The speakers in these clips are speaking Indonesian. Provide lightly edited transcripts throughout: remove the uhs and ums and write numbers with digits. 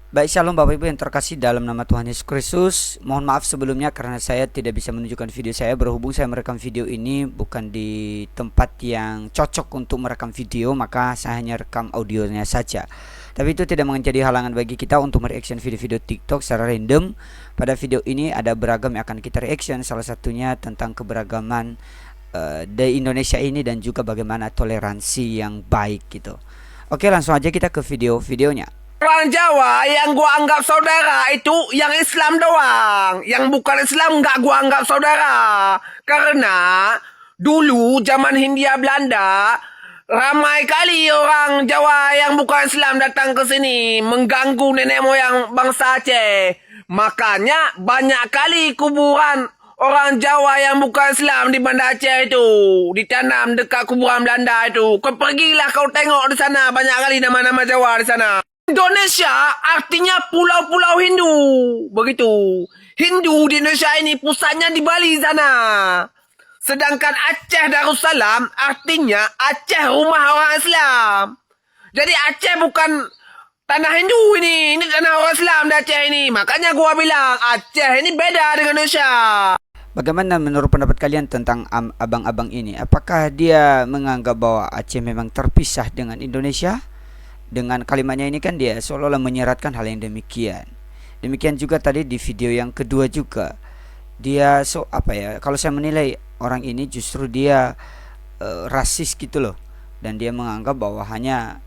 Baik, shalom Bapak Ibu yang terkasih dalam nama Tuhan Yesus Kristus. Mohon maaf sebelumnya karena saya tidak bisa menunjukkan video saya, berhubung saya merekam video ini bukan di tempat yang cocok untuk merekam video, maka saya hanya rekam audionya saja. Tapi itu tidak menjadi halangan bagi kita untuk mereaction video-video TikTok secara random. Pada video ini ada beragam yang akan kita reaction, salah satunya tentang keberagaman di Indonesia ini dan juga bagaimana toleransi yang baik gitu. Oke, langsung aja kita ke videonya. Orang Jawa yang gua anggap saudara itu yang Islam doang. Yang bukan Islam nggak gua anggap saudara. Karena dulu zaman Hindia Belanda, ramai kali orang Jawa yang bukan Islam datang ke sini mengganggu nenek moyang bangsa Aceh. Makanya banyak kali kuburan orang Jawa yang bukan Islam di Banda Aceh itu ditanam dekat kuburan Belanda itu. Kau pergilah kau tengok di sana, banyak kali nama-nama Jawa di sana. Indonesia artinya pulau-pulau Hindu. Begitu. Hindu di Indonesia ini pusatnya di Bali sana. Sedangkan Aceh Darussalam artinya Aceh rumah orang Islam. Jadi Aceh bukan tanah Hindu ini. Ini tanah orang Islam di Aceh ini. Makanya gua bilang Aceh ini beda dengan Indonesia. Bagaimana menurut pendapat kalian tentang abang-abang ini? Apakah dia menganggap bahwa Aceh memang terpisah dengan Indonesia? Dengan kalimatnya ini kan dia seolah-olah menyeratkan hal yang demikian. Demikian juga tadi di video yang kedua juga. Dia kalau saya menilai orang ini justru dia rasis gitu loh. Dan dia menganggap bahwa hanya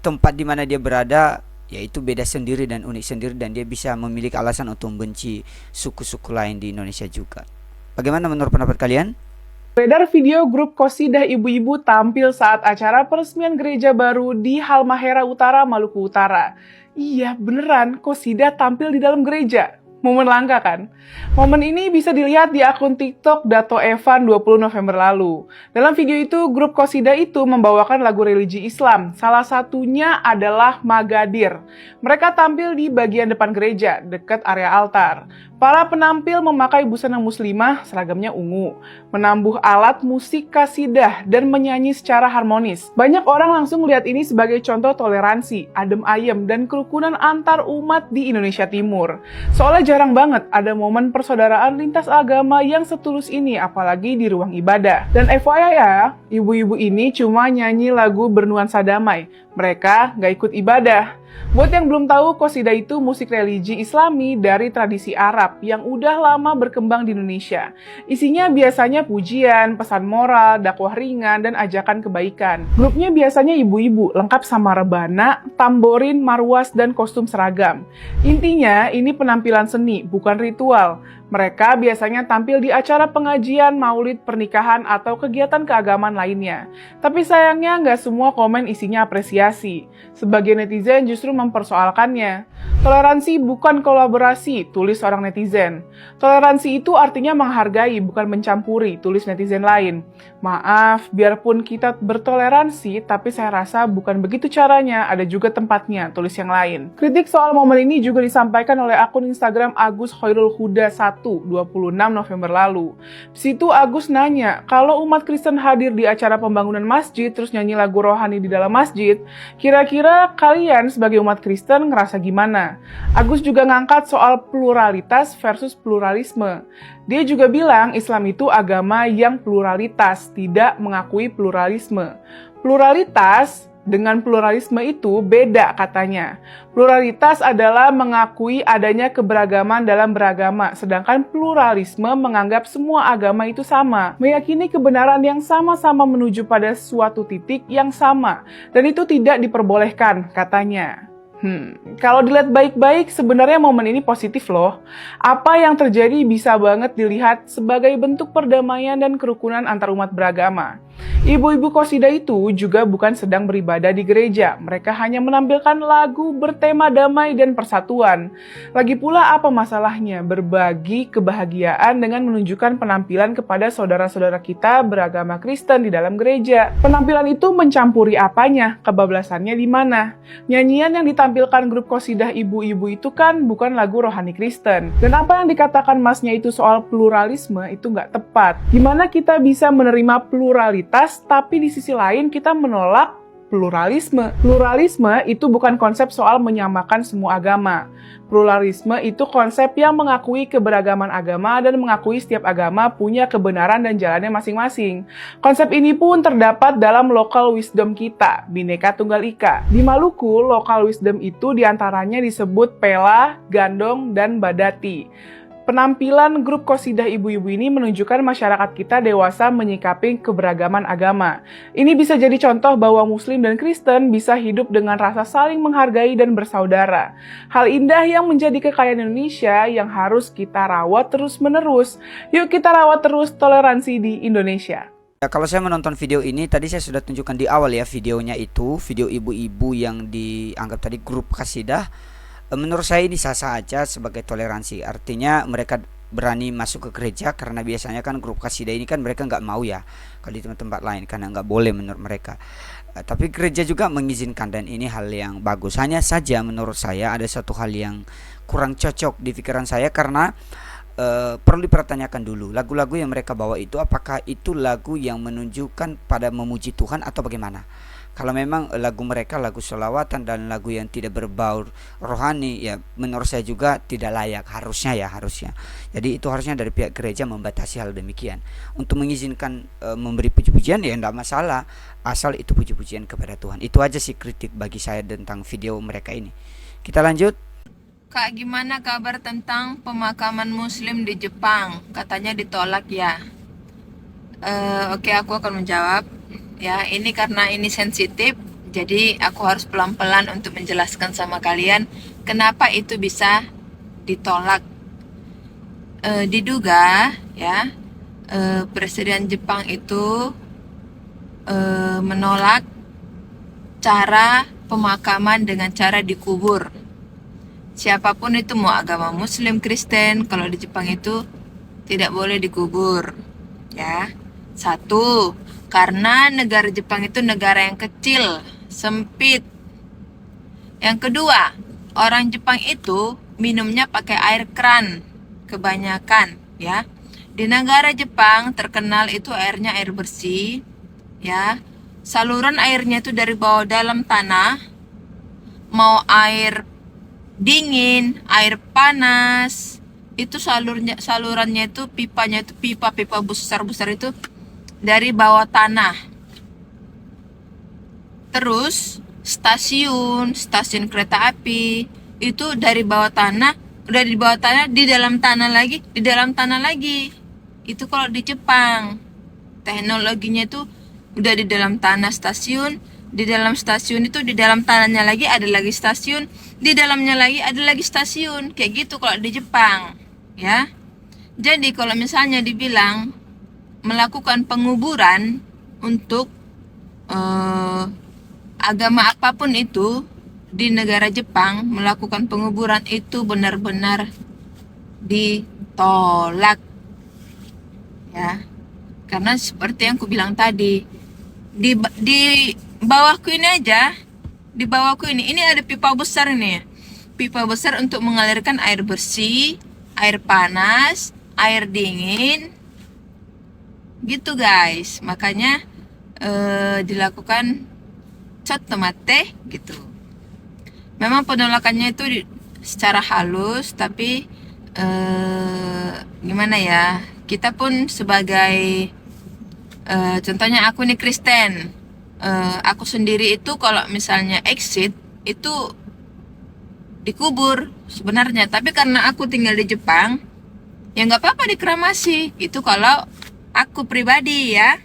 tempat di mana dia berada yaitu beda sendiri dan unik sendiri, dan dia bisa memiliki alasan untuk membenci suku-suku lain di Indonesia juga. Bagaimana menurut pendapat kalian? Beredar video grup Qosidah ibu-ibu tampil saat acara peresmian gereja baru di Halmahera Utara, Maluku Utara. Iya, beneran, Qosidah tampil di dalam gereja. Momen langka kan? Momen ini bisa dilihat di akun TikTok Dato Evan 20 November lalu. Dalam video itu, grup Qosidah itu membawakan lagu religi Islam. Salah satunya adalah Magadir. Mereka tampil di bagian depan gereja, dekat area altar. Para penampil memakai busana muslimah, seragamnya ungu, menambuh alat musik kasidah, dan menyanyi secara harmonis. Banyak orang langsung lihat ini sebagai contoh toleransi, adem ayem, dan kerukunan antar umat di Indonesia Timur. Soalnya jarang banget ada momen persaudaraan lintas agama yang setulus ini, apalagi di ruang ibadah. Dan FYI ya, ibu-ibu ini cuma nyanyi lagu bernuansa damai. Mereka nggak ikut ibadah. Buat yang belum tahu, Qosidah itu musik religi Islami dari tradisi Arab yang udah lama berkembang di Indonesia. Isinya biasanya pujian, pesan moral, dakwah ringan, dan ajakan kebaikan. Grupnya biasanya ibu-ibu, lengkap sama rebana, tamborin, marwas, dan kostum seragam. Intinya, ini penampilan seni, bukan ritual. Mereka biasanya tampil di acara pengajian, maulid, pernikahan, atau kegiatan keagamaan lainnya. Tapi sayangnya nggak semua komen isinya apresiasi. Sebagian netizen justru mempersoalkannya. Toleransi bukan kolaborasi, tulis seorang netizen. Toleransi itu artinya menghargai, bukan mencampuri, tulis netizen lain. Maaf, biarpun kita bertoleransi, tapi saya rasa bukan begitu caranya, ada juga tempatnya, tulis yang lain. Kritik soal momen ini juga disampaikan oleh akun Instagram Agus Khairul Huda 1, 26 November lalu. Di situ Agus nanya, kalau umat Kristen hadir di acara pembangunan masjid, terus nyanyi lagu rohani di dalam masjid, kira-kira kalian sebagai umat Kristen ngerasa gimana? Agus juga ngangkat soal pluralitas versus pluralisme. Dia juga bilang Islam itu agama yang pluralitas, tidak mengakui pluralisme. Pluralitas dengan pluralisme itu beda katanya. Pluralitas adalah mengakui adanya keberagaman dalam beragama, sedangkan pluralisme menganggap semua agama itu sama, meyakini kebenaran yang sama-sama menuju pada suatu titik yang sama, dan itu tidak diperbolehkan katanya. Kalau dilihat baik-baik, sebenarnya momen ini positif loh. Apa yang terjadi bisa banget dilihat sebagai bentuk perdamaian dan kerukunan antar umat beragama. Ibu-ibu Qosidah itu juga bukan sedang beribadah di gereja. Mereka hanya menampilkan lagu bertema damai dan persatuan. Lagi pula apa masalahnya berbagi kebahagiaan dengan menunjukkan penampilan kepada saudara-saudara kita beragama Kristen di dalam gereja. Penampilan itu mencampuri apanya? Kebablasannya di mana? Nyanyian yang ditampilkan grup Qosidah ibu-ibu itu kan bukan lagu rohani Kristen. Dan apa yang dikatakan masnya itu soal pluralisme itu nggak tepat. Gimana kita bisa menerima pluralitas tapi di sisi lain kita menolak Pluralisme. Pluralisme itu bukan konsep soal menyamakan semua agama. Pluralisme itu konsep yang mengakui keberagaman agama dan mengakui setiap agama punya kebenaran dan jalannya masing-masing. Konsep ini pun terdapat dalam local wisdom kita, Bhinneka Tunggal Ika. Di Maluku, local wisdom itu diantaranya disebut Pela, Gandong, dan Badati. Penampilan grup qosidah ibu-ibu ini menunjukkan masyarakat kita dewasa menyikapi keberagaman agama. Ini bisa jadi contoh bahwa Muslim dan Kristen bisa hidup dengan rasa saling menghargai dan bersaudara. Hal indah yang menjadi kekayaan Indonesia yang harus kita rawat terus-menerus. Yuk kita rawat terus toleransi di Indonesia. Ya, kalau saya menonton video ini, tadi saya sudah tunjukkan di awal ya videonya itu, video ibu-ibu yang dianggap tadi grup qasidah. Menurut saya ini sah-sah aja sebagai toleransi. Artinya mereka berani masuk ke gereja karena biasanya kan grup qasidah ini kan mereka nggak mau ya kalau di tempat-tempat lain karena nggak boleh menurut mereka. Tapi gereja juga mengizinkan dan ini hal yang bagus. Hanya saja menurut saya ada satu hal yang kurang cocok di pikiran saya karena perlu dipertanyakan dulu lagu-lagu yang mereka bawa itu apakah itu lagu yang menunjukkan pada memuji Tuhan atau bagaimana. Kalau memang lagu mereka lagu sholawatan dan lagu yang tidak berbau rohani, ya menurut saya juga tidak layak, harusnya. Jadi itu harusnya dari pihak gereja membatasi hal demikian. Untuk mengizinkan memberi puji-pujian ya tidak masalah, asal itu puji-pujian kepada Tuhan. Itu aja sih kritik bagi saya tentang video mereka ini. Kita lanjut. Kak, gimana kabar tentang pemakaman Muslim di Jepang? Katanya ditolak ya. Oke, aku akan menjawab. Ya, ini karena ini sensitif, jadi aku harus pelan-pelan untuk menjelaskan sama kalian kenapa itu bisa ditolak. Diduga ya, Presiden Jepang itu menolak cara pemakaman dengan cara dikubur. Siapapun itu mau agama Muslim, Kristen, kalau di Jepang itu tidak boleh dikubur. Ya. Satu, karena negara Jepang itu negara yang kecil, sempit. Yang kedua, orang Jepang itu minumnya pakai air keran kebanyakan, ya. Di negara Jepang terkenal itu airnya air bersih, ya. Saluran airnya itu dari bawah dalam tanah, mau air dingin, air panas, itu salurannya itu pipanya itu pipa besar-besar itu dari bawah tanah. Terus stasiun kereta api itu dari bawah tanah, udah di bawah tanah, di dalam tanah lagi. Itu kalau di Jepang teknologinya itu udah di dalam tanah stasiun, di dalam stasiun itu di dalam tanahnya lagi ada lagi stasiun, di dalamnya lagi ada lagi stasiun, kayak gitu kalau di Jepang, ya. Jadi kalau misalnya dibilang melakukan penguburan untuk agama apapun itu di negara Jepang, melakukan penguburan itu benar-benar ditolak, ya. Karena seperti yang aku bilang tadi, di bawahku ini aja, di bawahku ini ada pipa besar ini, pipa besar untuk mengalirkan air bersih, air panas, air dingin, gitu guys. Makanya dilakukan tomate gitu. Memang penolakannya itu secara halus, tapi gimana ya, kita pun sebagai contohnya aku nih Kristen, aku sendiri itu kalau misalnya exit itu dikubur sebenarnya, tapi karena aku tinggal di Jepang ya nggak apa-apa dikremasi itu kalau aku pribadi ya,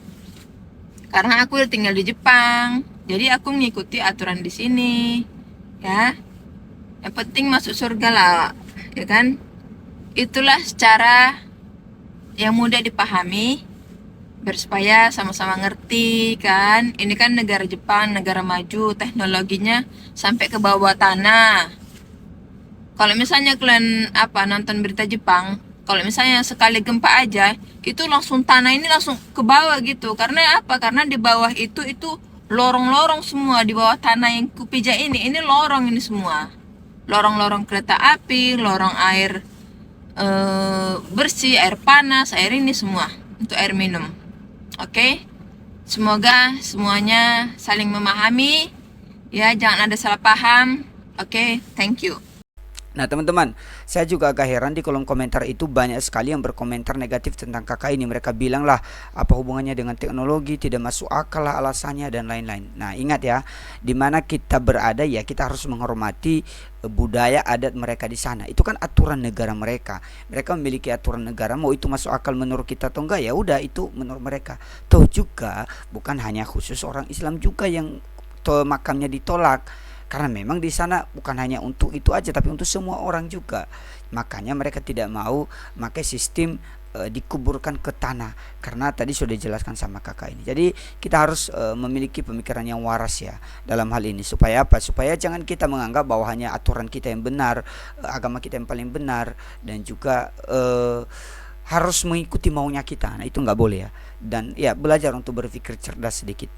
karena aku tinggal di Jepang, jadi aku mengikuti aturan di sini ya. Yang penting masuk surga lah, ya kan. Itulah secara yang mudah dipahami, supaya sama-sama ngerti kan. Ini kan negara Jepang, negara maju, teknologinya sampai ke bawah tanah. Kalau misalnya kalian nonton berita Jepang, kalau misalnya sekali gempa aja, itu langsung tanah ini langsung ke bawah gitu. Karena apa? Karena di bawah itu lorong-lorong semua di bawah tanah yang kupijak ini lorong ini semua. Lorong-lorong kereta api, lorong air bersih, air panas, air ini semua untuk air minum. Oke? Semoga semuanya saling memahami, ya, jangan ada salah paham. Oke, thank you. Nah teman-teman, saya juga agak heran di kolom komentar itu banyak sekali yang berkomentar negatif tentang kakak ini. Mereka bilang lah, apa hubungannya dengan teknologi, tidak masuk akal lah alasannya dan lain-lain. Nah ingat ya, dimana kita berada ya kita harus menghormati budaya adat mereka di sana. Itu kan aturan negara mereka. Mereka memiliki aturan negara, mau itu masuk akal menurut kita atau enggak ya udah itu menurut mereka. Toh juga bukan hanya khusus orang Islam juga yang makamnya ditolak, karena memang di sana bukan hanya untuk itu aja tapi untuk semua orang juga. Makanya mereka tidak mau pakai sistem dikuburkan ke tanah, karena tadi sudah dijelaskan sama kakak ini. Jadi kita harus memiliki pemikiran yang waras ya dalam hal ini, supaya apa, supaya jangan kita menganggap bahwa hanya aturan kita yang benar, agama kita yang paling benar, dan juga harus mengikuti maunya kita. Nah itu nggak boleh ya, dan ya belajar untuk berpikir cerdas sedikit.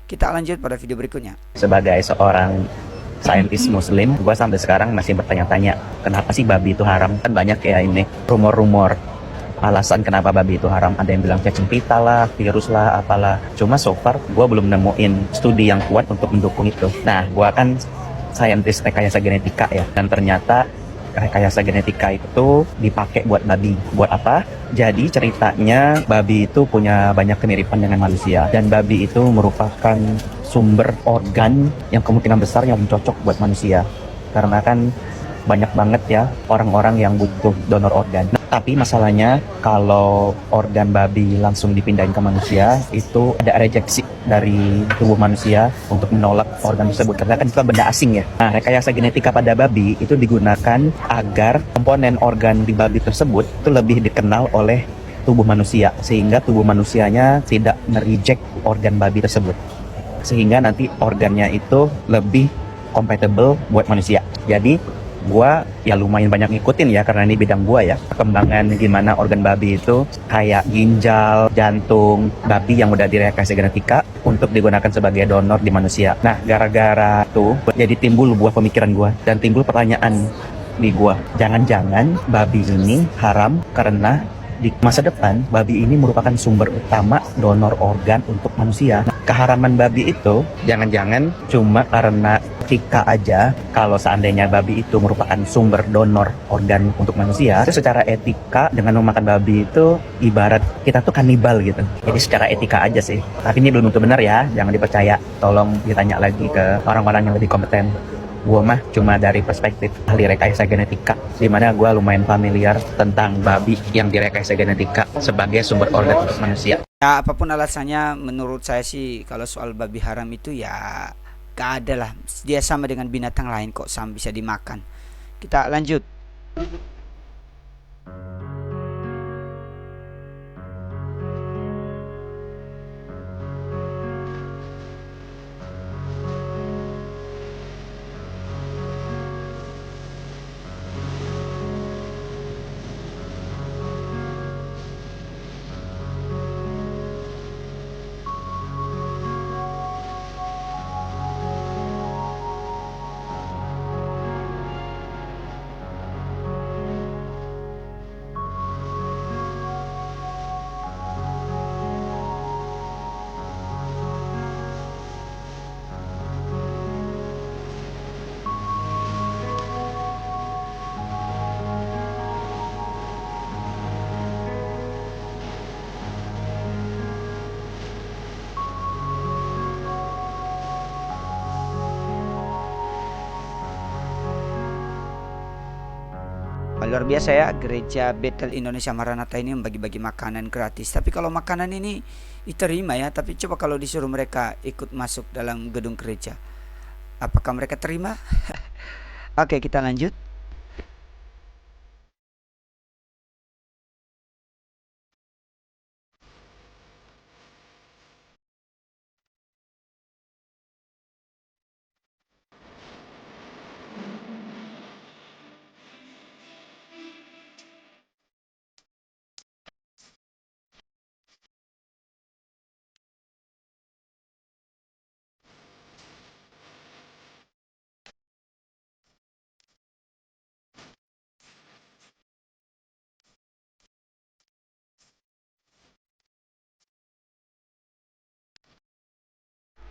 Kita lanjut pada video berikutnya. Sebagai seorang saintis muslim, gue sampai sekarang masih bertanya-tanya kenapa sih babi itu haram. Kan banyak ya ini rumor-rumor alasan kenapa babi itu haram. Ada yang bilang cacing pita lah, virus lah, apalah. Cuma so far gue belum nemuin studi yang kuat untuk mendukung itu. Nah, gue kan saintis rekayasa genetika ya, dan ternyata rekayasa genetika itu dipakai buat babi. Buat apa? Jadi ceritanya babi itu punya banyak kemiripan dengan manusia, dan babi itu merupakan sumber organ yang kemungkinan besar yang cocok buat manusia, karena kan banyak banget ya orang-orang yang butuh donor organ. Nah, tapi masalahnya kalau organ babi langsung dipindahin ke manusia, itu ada rejeksi dari tubuh manusia untuk menolak organ tersebut, karena kan itu benda asing ya. Nah, rekayasa genetika pada babi itu digunakan agar komponen organ di babi tersebut itu lebih dikenal oleh tubuh manusia, sehingga tubuh manusianya tidak mereject organ babi tersebut, sehingga nanti organnya itu lebih compatible buat manusia. Jadi gua ya lumayan banyak ngikutin ya, karena ini bidang gua ya, perkembangan gimana organ babi itu kayak ginjal, jantung babi yang udah direkayasa genetika untuk digunakan sebagai donor di manusia. Nah, gara-gara tuh jadi timbul buah pemikiran gua dan timbul pertanyaan di gua, jangan-jangan babi ini haram karena di masa depan babi ini merupakan sumber utama donor organ untuk manusia. Nah, keharaman babi itu jangan-jangan cuma karena etika aja. Kalau seandainya babi itu merupakan sumber donor organ untuk manusia, itu secara etika dengan memakan babi itu ibarat kita tuh kanibal gitu. Jadi secara etika aja sih. Tapi ini belum tentu benar ya, jangan dipercaya. Tolong ditanya lagi ke orang-orang yang lebih kompeten. Gue mah cuma dari perspektif ahli rekayasa genetika, di mana gue lumayan familiar tentang babi yang direkayasa genetika sebagai sumber organ untuk manusia. Ya apapun alasannya, menurut saya sih kalau soal babi haram itu ya gak ada lah, dia sama dengan binatang lain kok, sama bisa dimakan. Kita lanjut. Luar biasa ya, gereja Bethel Indonesia Maranatha ini membagi-bagi makanan gratis. Tapi kalau makanan ini diterima ya, tapi coba kalau disuruh mereka ikut masuk dalam gedung gereja, apakah mereka terima? Oke, kita lanjut.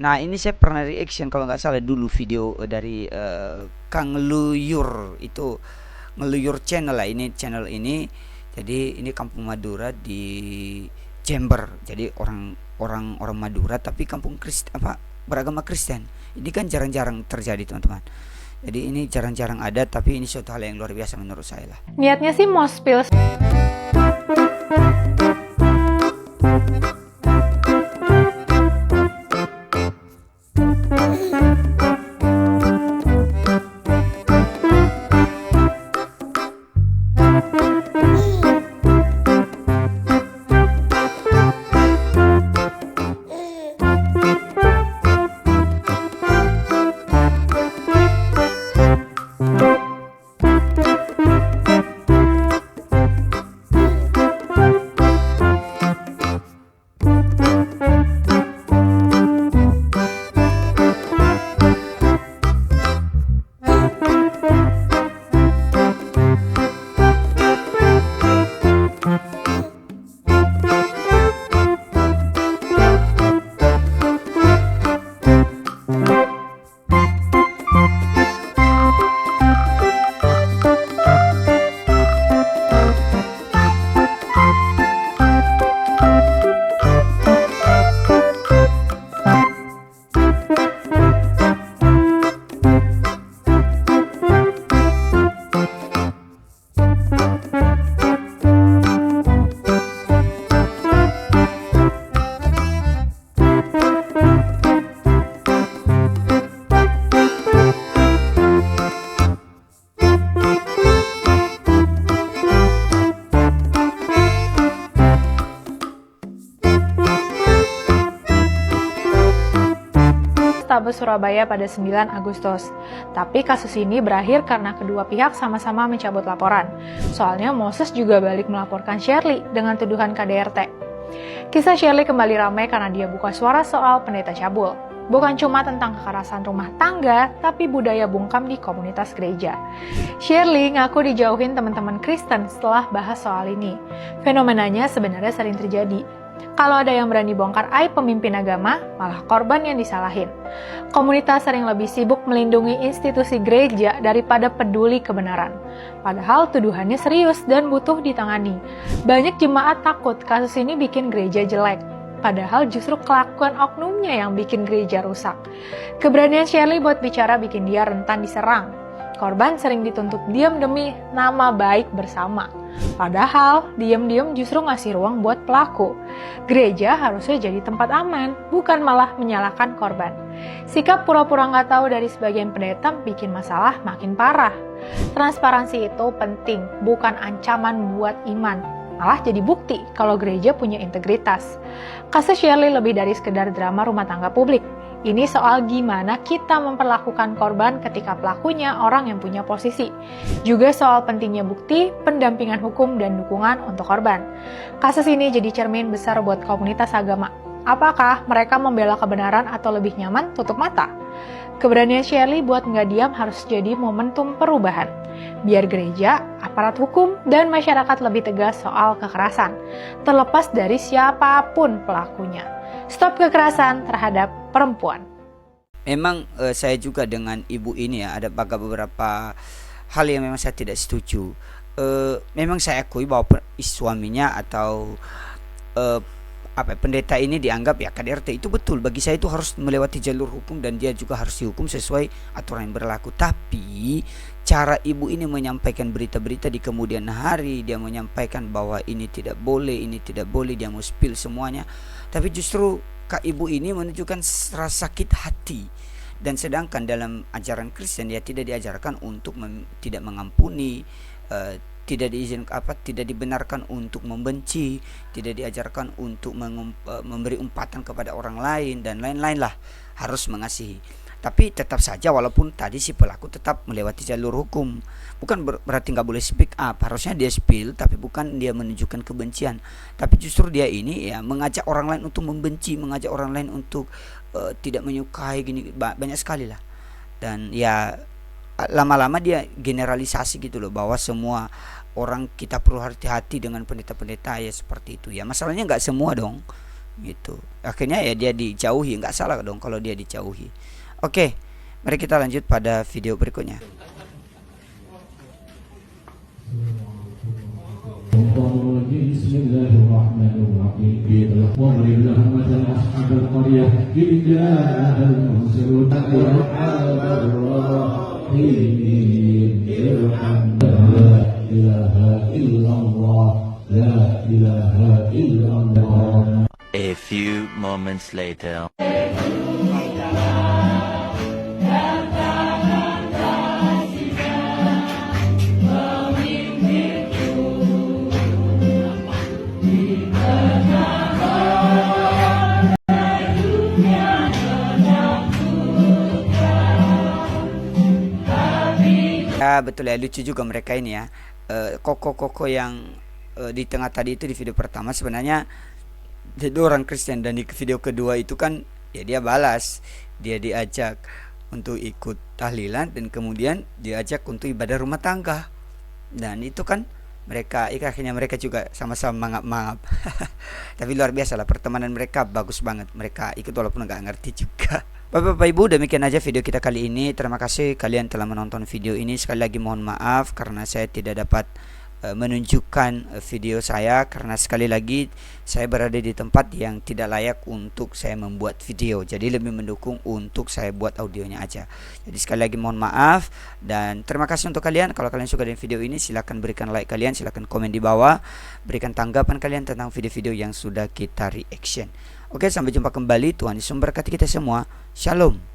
Nah ini saya pernah reaction kalau nggak salah dulu video dari Kang Luyur, itu Ngeluyur channel lah, ini channel ini. Jadi ini Kampung Madura di Jember. Jadi orang Madura tapi kampung Kristen, beragama Kristen. Ini kan jarang-jarang terjadi teman-teman. Jadi ini jarang-jarang ada, tapi ini suatu hal yang luar biasa menurut saya lah. Niatnya sih mau spill. Polrestabes Surabaya pada 9 Agustus. Tapi kasus ini berakhir karena kedua pihak sama-sama mencabut laporan. Soalnya Moses juga balik melaporkan Shirley dengan tuduhan KDRT. Kisah Shirley kembali ramai karena dia buka suara soal pendeta cabul. Bukan cuma tentang kekerasan rumah tangga, tapi budaya bungkam di komunitas gereja. Shirley ngaku dijauhin teman-teman Kristen setelah bahas soal ini. Fenomenanya sebenarnya sering terjadi. Kalau ada yang berani bongkar aib pemimpin agama, malah korban yang disalahin. Komunitas sering lebih sibuk melindungi institusi gereja daripada peduli kebenaran. Padahal tuduhannya serius dan butuh ditangani. Banyak jemaat takut kasus ini bikin gereja jelek. Padahal justru kelakuan oknumnya yang bikin gereja rusak. Keberanian Shirley buat bicara bikin dia rentan diserang. Korban sering dituntut diam demi nama baik bersama. Padahal diam-diam justru ngasih ruang buat pelaku. Gereja harusnya jadi tempat aman, bukan malah menyalahkan korban. Sikap pura-pura nggak tahu dari sebagian pendeta bikin masalah makin parah. Transparansi itu penting, bukan ancaman buat iman. Malah jadi bukti kalau gereja punya integritas. Kasus Shirley lebih dari sekedar drama rumah tangga publik. Ini soal gimana kita memperlakukan korban ketika pelakunya orang yang punya posisi. Juga soal pentingnya bukti, pendampingan hukum, dan dukungan untuk korban. Kasus ini jadi cermin besar buat komunitas agama. Apakah mereka membela kebenaran atau lebih nyaman tutup mata? Keberanian Shirley buat nggak diam harus jadi momentum perubahan. Biar gereja, aparat hukum, dan masyarakat lebih tegas soal kekerasan. Terlepas dari siapapun pelakunya. Stop kekerasan terhadap perempuan. Memang saya juga dengan ibu ini ya, ada beberapa hal yang memang saya tidak setuju. Memang saya akui bahwa suaminya atau pendeta ini dianggap ya KDRT, itu betul. Bagi saya itu harus melewati jalur hukum dan dia juga harus dihukum sesuai aturan yang berlaku. Tapi cara ibu ini menyampaikan berita-berita di kemudian hari, dia menyampaikan bahwa ini tidak boleh, dia mau spill semuanya. Tapi justru Kak Ibu ini menunjukkan rasa sakit hati. Dan sedangkan dalam ajaran Kristen dia tidak diajarkan untuk tidak mengampuni, tidak dibenarkan untuk membenci, tidak diajarkan untuk memberi umpatan kepada orang lain dan lain-lain lah, harus mengasihi. Tapi tetap saja walaupun tadi si pelaku tetap melewati jalur hukum, bukan berarti nggak boleh speak up. Harusnya dia spill, tapi bukan dia menunjukkan kebencian, tapi justru dia ini ya mengajak orang lain untuk membenci, mengajak orang lain untuk tidak menyukai, gini banyak sekali lah. Dan ya lama-lama dia generalisasi gitu loh, bahwa semua orang kita perlu hati-hati dengan pendeta-pendeta ya seperti itu. Ya masalahnya nggak semua dong. gitu. Akhirnya ya dia dijauhi, nggak salah dong kalau dia dijauhi. Oke, mari kita lanjut pada video berikutnya. Bismillahirrahmanirrahim. Wabrilah matal ashabul qaryah idh ja'ahal mursalun la ilaha illallah la ilaha illallah. A few moments later. Ya betul ya, lucu juga mereka ini ya. Koko-koko yang di tengah tadi itu di video pertama sebenarnya jadi orang Kristen, dan di video kedua itu kan ya dia balas, dia diajak untuk ikut tahlilan dan kemudian diajak untuk ibadah rumah tangga, dan itu kan mereka akhirnya mereka juga sama-sama mangap-mangap. Tapi luar biasa lah pertemanan mereka, bagus banget, mereka ikut walaupun nggak ngerti juga. Bapak-bapak Ibu, demikian aja video kita kali ini. Terima kasih kalian telah menonton video ini. Sekali lagi mohon maaf karena saya tidak dapat menunjukkan video saya, karena sekali lagi saya berada di tempat yang tidak layak untuk saya membuat video, jadi lebih mendukung untuk saya buat audionya aja. Jadi sekali lagi mohon maaf, dan terima kasih untuk kalian. Kalau kalian suka dengan video ini, silahkan berikan like kalian, silahkan komen di bawah, berikan tanggapan kalian tentang video-video yang sudah kita reaction. Oke, sampai jumpa kembali. Tuhan Yesus memberkati kita semua. Shalom.